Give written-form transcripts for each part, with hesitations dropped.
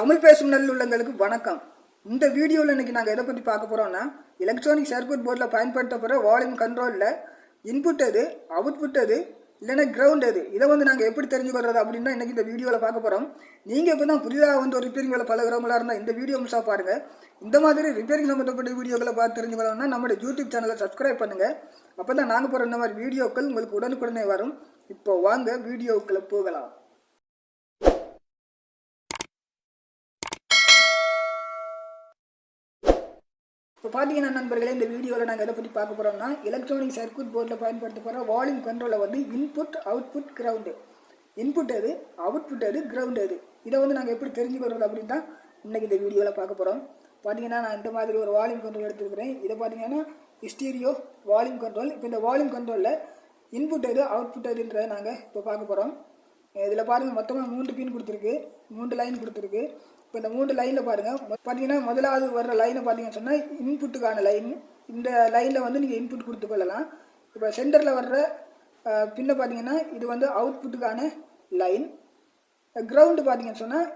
தமிழ் பேசும் நல்லுள்ளங்களுக்கு வணக்கம். இந்த வீடியோவில் இன்னைக்கு நாங்கள் எதை பற்றி பார்க்க போகிறோம்னா, எலக்ட்ரானிக் சர்க்யூட் போர்டில் பயன்படுத்தப்படுற வால்யூம் கண்ட்ரோலில் இன்புட் எது, அவுட்புட் எது, இல்லைன்னா கிரவுண்ட் எது, இதை நாங்கள் எப்படி தெரிஞ்சுக்கிறது அப்படின்னா இன்றைக்கி இந்த வீடியோவில் பார்க்க போகிறோம். நீங்கள் இப்போ தான் புதிதாக ஒரு ரிப்பேரிங் வேலை பழகிறவங்களா இருந்தால் இந்த வீடியோ முழுசாக பாருங்கள். இந்த மாதிரி ரிப்பேரிங் சம்மந்தப்பட்ட வீடியோக்களை பார்த்து தெரிஞ்சுக்கணும்னா நம்மளுடைய யூடியூப் சேனலை சப்ஸ்கிரைப் பண்ணுங்கள். அப்போ தான் நாங்கள் போகிற இந்த மாதிரி வீடியோக்கள் உங்களுக்கு உடனுக்குடனே வரும். இப்போ வாங்க வீடியோக்களை போகலாம். இப்போ பார்த்தீங்கன்னா நண்பர்களே, இந்த வீடியோவில் நாங்கள் எதை பற்றி பார்க்க போகிறோம்னா, எலக்ட்ரானிக் சர்க்யூட் போர்டில் பயன்படுத்தப்படுற வால்யூம் கண்ட்ரோலில் இன்புட் அவுட்புட் கிரவுண்டு, இன்புட் எது, அவுட்புட் எது, கிரவுண்ட் எது, இதை நாங்கள் எப்படி தெரிஞ்சுக்கிறது அப்படின்னு தான் இன்றைக்கி இந்த வீடியோவில் பார்க்க போகிறோம். பார்த்தீங்கன்னா நான் இந்த மாதிரி ஒரு வால்யூம் கண்ட்ரோல் எடுத்துருக்கிறேன். இதை பார்த்தீங்கன்னா ஸ்டீரியோ வால்யூம் கண்ட்ரோல். இப்போ இந்த வால்யூம் கண்ட்ரோலில் இன்புட் எது, அவுட்புட் எதுன்றதை நாங்கள் இப்போ பார்க்க போகிறோம். இதில் பாருங்கள், மொத்தமாக 3 பின் கொடுத்துருக்கு, 3 லைன் கொடுத்துருக்கு. இப்போ இந்த 3 லைனில் பாருங்கள், பார்த்தீங்கன்னா முதலாவது வர்ற லைனை பார்த்தீங்கன்னு சொன்னால் இன்புட்டுக்கான லைன். இந்த லைனில் நீங்கள் இன்புட் கொடுத்துக்கொள்ளலாம். இப்போ சென்டரில் வர்ற பின்னை பார்த்தீங்கன்னா இது அவுட்புட்டுக்கான லைன். கிரவுண்டு பார்த்தீங்கன்னு சொன்னால்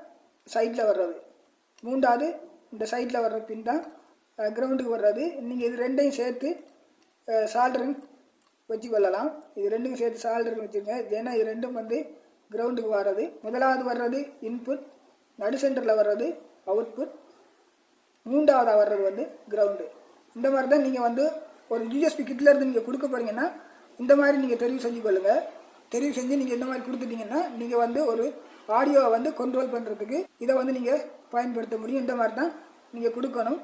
சைடில் வர்றது, 3வது இந்த சைடில் வர்ற பின் தான் கிரவுண்டுக்கு வர்றது. நீங்கள் இது ரெண்டையும் சேர்த்து சால்டரிங் வச்சுக்கொள்ளலாம். இது ரெண்டும் சேர்த்து சால்டரிங் வச்சுருங்க. ஏன்னா இது ரெண்டும் கிரவுண்டுக்கு வர்றது. முதலாவது வர்றது இன்புட், நடு சென்டரில் வர்றது அவுட்புட், 3ஆவதாக வர்றது கிரவுண்டு. இந்த மாதிரி தான் நீங்கள் ஒரு யூஎஸ்பி கிட்லேருந்து நீங்கள் கொடுக்க போகிறீங்கன்னா இந்த மாதிரி நீங்கள் தெரிவு செஞ்சு கொள்ளுங்கள். தெரிவு செஞ்சு நீங்கள் இந்த மாதிரி கொடுத்துட்டிங்கன்னா நீங்கள் ஒரு ஆடியோவை கண்ட்ரோல் பண்ணுறதுக்கு இதை நீங்கள் பயன்படுத்த முடியும். இந்த மாதிரி தான் நீங்கள் கொடுக்கணும்.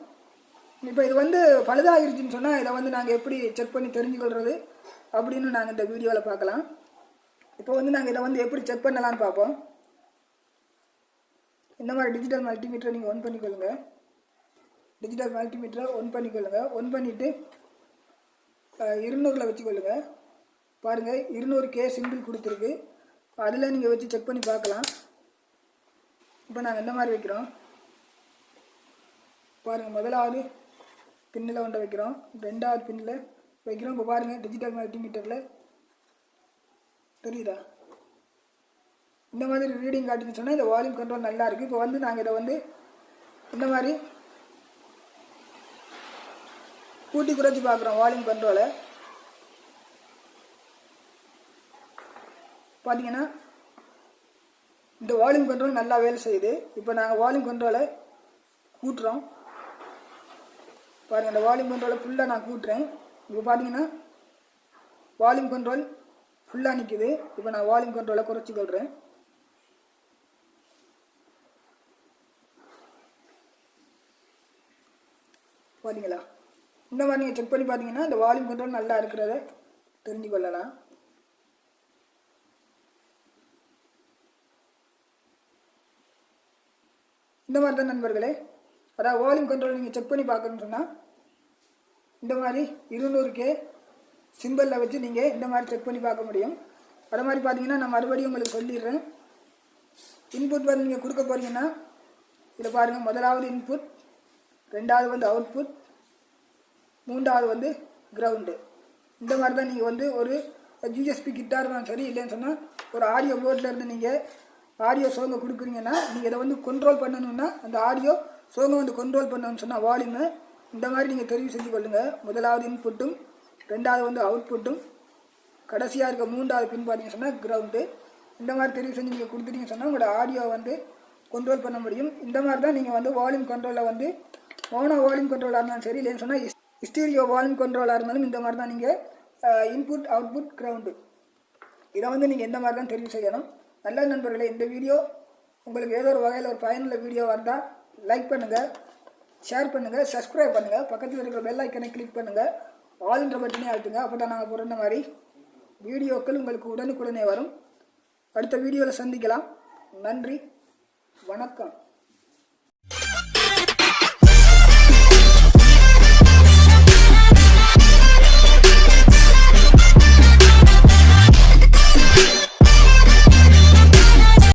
இப்போ இது பழுதாகிருச்சுன்னு சொன்னால் இதை நாங்கள் எப்படி செக் பண்ணி தெரிஞ்சுக்கொள்கிறது அப்படின்னு நாங்கள் இந்த வீடியோவில் பார்க்கலாம். இப்போ நாங்கள் இதை எப்படி செக் பண்ணலான்னு பார்ப்போம். இந்த மாதிரி டிஜிட்டல் மல்டிமீட்டரை நீங்கள் ஒன் பண்ணிக்கொள்ளுங்க. டிஜிட்டல் மல்டிமீட்டரை ஒன் பண்ணிக்கொள்ளுங்க. ஒன் பண்ணிவிட்டு 200ல் வச்சுக்கொள்ளுங்க. பாருங்கள், 200K சிம்பிள் கொடுத்துருக்கு. அதில் நீங்கள் வச்சு செக் பண்ணி பார்க்கலாம். இப்போ நாங்கள் இந்த மாதிரி வைக்கிறோம். பாருங்கள், முதலாவது பின்னில் ஒன்றை வைக்கிறோம், 2வது பின்னில் வைக்கிறோம். இப்போ பாருங்கள், டிஜிட்டல் மல்டிமீட்டரில் தெரியுதா, இந்த மாதிரி ரீடிங் காட்டுன்னு சொன்னால் இந்த வால்யூம் கண்ட்ரோல் நல்லா இருக்குது. இப்போ நாங்கள் இதை இந்த மாதிரி கூட்டி குறைச்சி பார்க்குறோம். வால்யூம் கண்ட்ரோலை பார்த்தீங்கன்னா இந்த வால்யூம் கண்ட்ரோல் நல்லா வேலை செய்யுது. இப்போ நாங்கள் வால்யூம் கண்ட்ரோலை கூட்டுறோம். பாருங்கள், இந்த வால்யூம் கண்ட்ரோலை ஃபுல்லாக நான் கூட்டுறேன். இப்போ பார்த்தீங்கன்னா வால்யூம் கண்ட்ரோல் ஃபுல்லாக நிற்குது. இப்போ நான் வால்யூம் கண்ட்ரோலை குறைச்சி கொள்கிறேன். பார்த்தீங்களா, இந்த மாதிரி நீங்கள் செக் பண்ணி பார்த்தீங்கன்னா இந்த வால்யூம் கண்ட்ரோல் நல்லா இருக்கிறத தெரிஞ்சு கொள்ளலாம். இந்த மாதிரி தான் நண்பர்களே, அதாவது வால்யூம் கண்ட்ரோல் நீங்கள் செக் பண்ணி பார்க்கணுன்னு சொன்னால் இந்த மாதிரி 200K சிம்பிளில் வச்சு நீங்கள் இந்த மாதிரி செக் பண்ணி பார்க்க முடியும். அது மாதிரி பார்த்தீங்கன்னா நான் மறுபடியும் உங்களுக்கு சொல்லிடுறேன். இன்புட் நீங்கள் கொடுக்க போகிறீங்கன்னா இதில் பாருங்கள், முதலாவது இன்புட், 2வது அவுட்புட், 3வது கிரவுண்டு. இந்த மாதிரி தான் நீங்கள் ஒரு யூஎஸ்பி கிட்டாக இருந்தாலும் சரி, இல்லைன்னு சொன்னால் ஒரு ஆடியோ போர்டில் இருந்து நீங்கள் ஆடியோ சோங்கை கொடுக்குறீங்கன்னா நீங்கள் இதை கண்ட்ரோல் பண்ணணுன்னா அந்த ஆடியோ சோங்கை கண்ட்ரோல் பண்ணணும்னு சொன்னால் வால்யூமை இந்த மாதிரி நீங்கள் தெரிவு செஞ்சு கொள்ளுங்கள். முதலாவது இன்புட்டும், 2வது அவுட்புட்டும், கடைசியாக இருக்க 3வது பின் பார்த்தீங்கன்னு சொன்னால் கிரவுண்டு. இந்த மாதிரி தெரிவு செஞ்சு நீங்கள் கொடுத்துட்டீங்கன்னு சொன்னால் உங்களோட ஆடியோவை கண்ட்ரோல் பண்ண முடியும். இந்த மாதிரி தான் நீங்கள் வால்யூம் கண்ட்ரோலில் மோனோ வால்யூம் கண்ட்ரோலாக இருந்தாலும் சரி, இல்லைன்னு சொன்னால் ஸ்டீரியோ வால்யூம் கண்ட்ரோலாக இருந்தாலும் இந்த மாதிரி தான் நீங்கள் இன்புட் அவுட்புட் கிரவுண்டு இதை நீங்கள் இந்த மாதிரி தான் தெரிவு செய்யணும். நல்ல நண்பர்களே, இந்த வீடியோ உங்களுக்கு ஏதோ ஒரு வகையில் ஒரு பயனுள்ள வீடியோ வந்தால் லைக் பண்ணுங்கள், ஷேர் பண்ணுங்கள், சப்ஸ்கிரைப் பண்ணுங்கள், பக்கத்தில் இருக்கிற பெல் ஐக்கனை கிளிக் பண்ணுங்கள், ஆல்ன்ற பட்டனே அழுத்துங்க. அப்போ தான் நாங்கள் போகிற மாதிரி வீடியோக்கள் உங்களுக்கு உடனுக்குடனே வரும். அடுத்த வீடியோவில் சந்திக்கலாம். நன்றி, வணக்கம்.